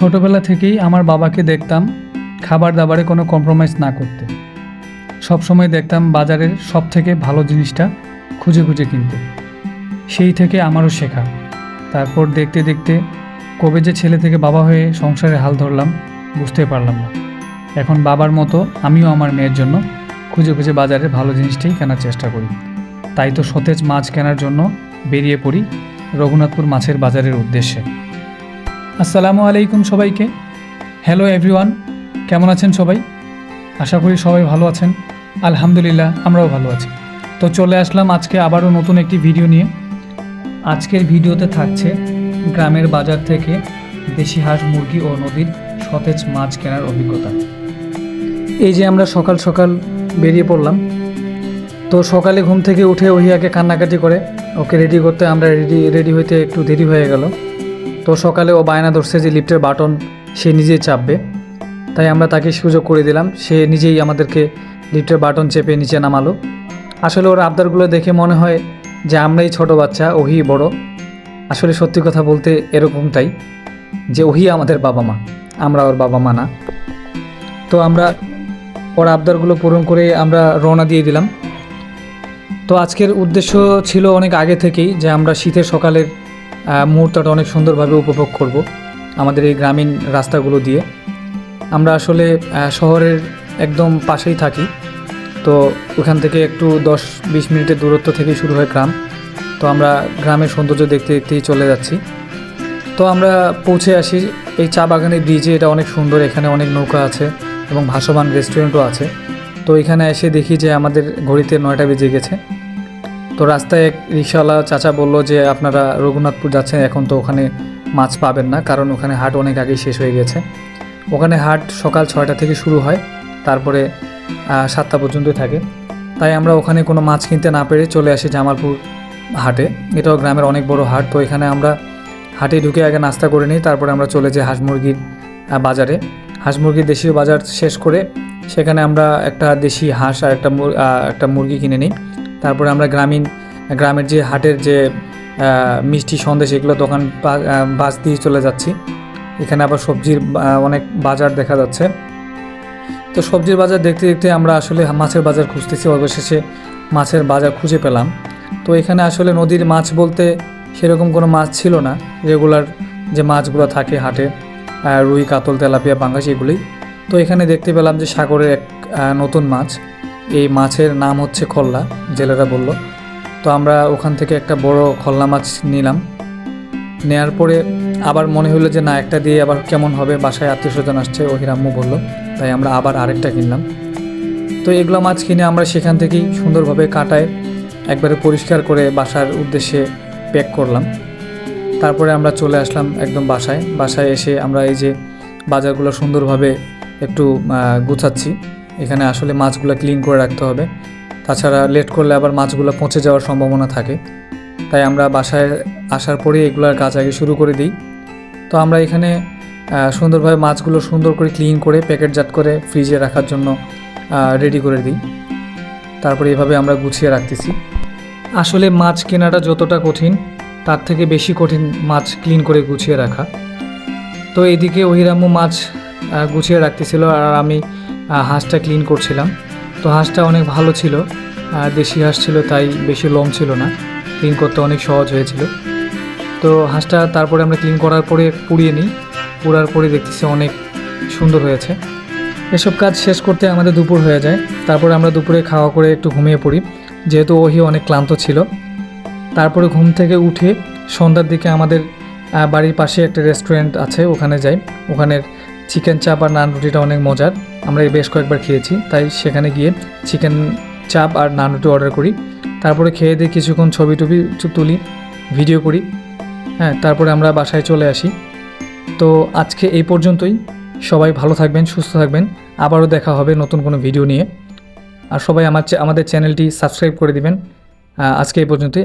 ছোটোবেলা থেকেই আমার বাবাকে দেখতাম খাবার দাবারে কোনো কম্প্রোমাইজ না করতে। সবসময় দেখতাম বাজারের সব থেকে ভালো জিনিসটা খুঁজে খুঁজে কিনতে। সেই থেকে আমারও শেখা। তারপর দেখতে দেখতে কবে যে ছেলে থেকে বাবা হয়ে সংসারে হাল ধরলাম বুঝতে পারলাম না। এখন বাবার মতো আমিও আমার মেয়ের জন্য খুঁজে খুঁজে বাজারের ভালো জিনিসটাই কেনার চেষ্টা করি। তাই তো সতেজ মাছ কেনার জন্য বেরিয়ে পড়ি রঘুনাথপুর মাছের বাজারের উদ্দেশ্যে। আসসালামু আলাইকুম সবাইকে। হ্যালো এভরিওয়ান, কেমন আছেন সবাই? আশা করি সবাই ভালো আছেন। আলহামদুলিল্লাহ, আমরাও ভালো আছি। তো চলে আসলাম আজকে আবারও নতুন একটি ভিডিও নিয়ে। আজকের ভিডিওতে থাকছে গ্রামের বাজার থেকে দেশি হাঁস, মুরগি ও নদীর সতেজ মাছ কেনার অভিজ্ঞতা। এই যে আমরা সকাল সকাল বেরিয়ে পড়লাম। তো সকালে ঘুম থেকে উঠে ওহিয়াকে কান্নাকাটি করে ওকে রেডি করতে আমরা রেডি হইতে একটু দেরি হয়ে গেল। তো সকালে ও বায়না ধরছে যে লিফটের বাটন সে নিজেই চাপবে, তাই আমরা তাকে সুযোগ করে দিলাম। সে নিজেই আমাদেরকে লিফটের বাটন চেপে নিচে নামালো। আসলে ওর আবদারগুলো দেখে মনে হয় যে আমরাই ছোট বাচ্চা, ওহি বড়। আসলে সত্যি কথা বলতে এরকমটাই, যে ওহি আমাদের বাবা মা, আমরা ওর বাবা মা না। তো আমরা ওর আবদারগুলো পূরণ করে আমরা রওনা দিয়ে দিলাম। তো আজকের উদ্দেশ্য ছিল অনেক আগে থেকেই যে আমরা শীতের সকালের মুহূর্তটা অনেক সুন্দরভাবে উপভোগ করব আমাদের এই গ্রামীণ রাস্তাগুলো দিয়ে। আমরা আসলে শহরের একদম পাশেই থাকি, তো ওখান থেকে একটু 10-20 মিনিটের দূরত্ব থেকেই শুরু হয় গ্রাম। তো আমরা গ্রামের সৌন্দর্য দেখতে দেখতেই চলে যাচ্ছি। তো আমরা পৌঁছে আসি এই চা বাগানের ব্রিজে। এটা অনেক সুন্দর, এখানে অনেক নৌকা আছে এবং ভাসমান রেস্টুরেন্টও আছে। তো এখানে এসে দেখি যে আমাদের ঘড়িতে 9টা বেজে গেছে। তো রাস্তায় এক রিক্সাওয়ালা চাচা বলল যে আপনারা রঘুনাথপুর যাচ্ছেন, এখন তো ওখানে মাছ পাবেন না, কারণ ওখানে হাট অনেক আগেই শেষ হয়ে গেছে। ওখানে হাট সকাল 6টা থেকে শুরু হয়, তারপরে 7টা পর্যন্তই থাকে। তাই আমরা ওখানে কোনো মাছ কিনতে না পেরে চলে আসি জামালপুর হাটে। এটাও গ্রামের অনেক বড় হাট। তো এখানে আমরা হাটে ঢুকে আগে নাস্তা করে নিই, তারপরে আমরা চলে যাই হাঁস মুরগির বাজারে। হাঁস মুরগির দেশীয় বাজার শেষ করে সেখানে আমরা একটা দেশি হাঁস আর একটা মুরগি কিনে নিই। তারপরে আমরা গ্রামের যে হাটের যে মিষ্টি সন্দেশ এগুলো দোকান বাস দিয়ে চলে যাচ্ছি। এখানে আবার সবজির অনেক বাজার দেখা যাচ্ছে। তো সবজির বাজার দেখতে দেখতে আমরা আসলে মাছের বাজার খুঁজতেছি। অবশেষে মাছের বাজার খুঁজে পেলাম। তো এখানে আসলে নদীর মাছ বলতে সেরকম কোনো মাছ ছিল না, রেগুলার যে মাছগুলো থাকে হাটে, রুই, কাতল, তেলাপিয়া, পাঙ্গাস এগুলোই। তো এখানে দেখতে পেলাম যে সাগরের এক নতুন মাছ। এই মাছের নাম হচ্ছে খল্লা, জেলেরা বলল। তো আমরা ওখান থেকে একটা বড় খল্লা মাছ নিলাম। নেয়ার পরে আবার মনে হলো যে না, একটা দিয়ে আবার কেমন হবে, বাসায় আত্মীয়স্বজন আসছে, ওহির আম্মু বললো, তাই আমরা আবার আরেকটা কিনলাম। তো এগুলো মাছ কিনে আমরা সেখান থেকেই সুন্দরভাবে কাটায় একবারে পরিষ্কার করে বাসার উদ্দেশ্যে প্যাক করলাম। তারপরে আমরা চলে আসলাম একদম বাসায় এসে আমরা এই যে বাজারগুলো সুন্দরভাবে একটু গুছাচ্ছি। এখানে আসলে মাছগুলো ক্লিন করে রাখতে হবে, তাছাড়া লেট করলে আবার মাছগুলো পচে যাওয়ার সম্ভাবনা থাকে। তাই আমরা বাসায় আসার পরে এগুলোর কাজ আগে শুরু করে দিই। তো আমরা এখানে সুন্দরভাবে মাছগুলো সুন্দর করে ক্লিন করে প্যাকেটজাত করে ফ্রিজে রাখার জন্য রেডি করে দিই। তারপরে এভাবে আমরা গুছিয়ে রাখতেছি। আসলে মাছ কেনাটা যতটা কঠিন, তার থেকে বেশি কঠিন মাছ ক্লিন করে গুছিয়ে রাখা। তো এদিকে ওহির আম্মু মাছ গুছিয়ে রাখতেছিল আর আমি হাঁসটা ক্লিন করছিলাম। তো হাঁসটা অনেক ভালো ছিল, দেশি হাঁস ছিল, তাই বেশি লোম ছিল না, ক্লিন করতে অনেক সহজ হয়েছিল। তো হাঁসটা তারপরে আমরা ক্লিন করার পরে পুড়িয়ে নিই। পোড়ার পরে দেখতেছি অনেক সুন্দর হয়েছে। এসব কাজ শেষ করতে আমাদের দুপুর হয়ে যায়। তারপরে আমরা দুপুরে খাওয়া করে একটু ঘুমিয়ে পড়ি, যেহেতু ওহি অনেক ক্লান্ত ছিল। তারপরে ঘুম থেকে উঠে সন্ধ্যার দিকে আমাদের বাড়ির পাশে একটা রেস্টুরেন্ট আছে, ওখানে যাই। ওখানের চিকেন চাপ আর নান রুটিটা অনেক মজার, আমরা বেশ কয়েকবার খেয়েছি। তাই সেখানে গিয়ে চিকেন চাপ আর নান রুটি অর্ডার করি। তারপরে খেয়ে দিয়ে কিছুক্ষণ ছবি তুলি, ভিডিও করি। তারপরে আমরা বাসায় চলে আসি। তো আজকে এই পর্যন্তই। সবাই ভালো থাকবেন, সুস্থ থাকবেন। আবারও দেখা হবে নতুন কোনো ভিডিও নিয়ে। আর সবাই আমাদের চ্যানেলটি সাবস্ক্রাইব করে দিবেন। আজকে এই পর্যন্তই।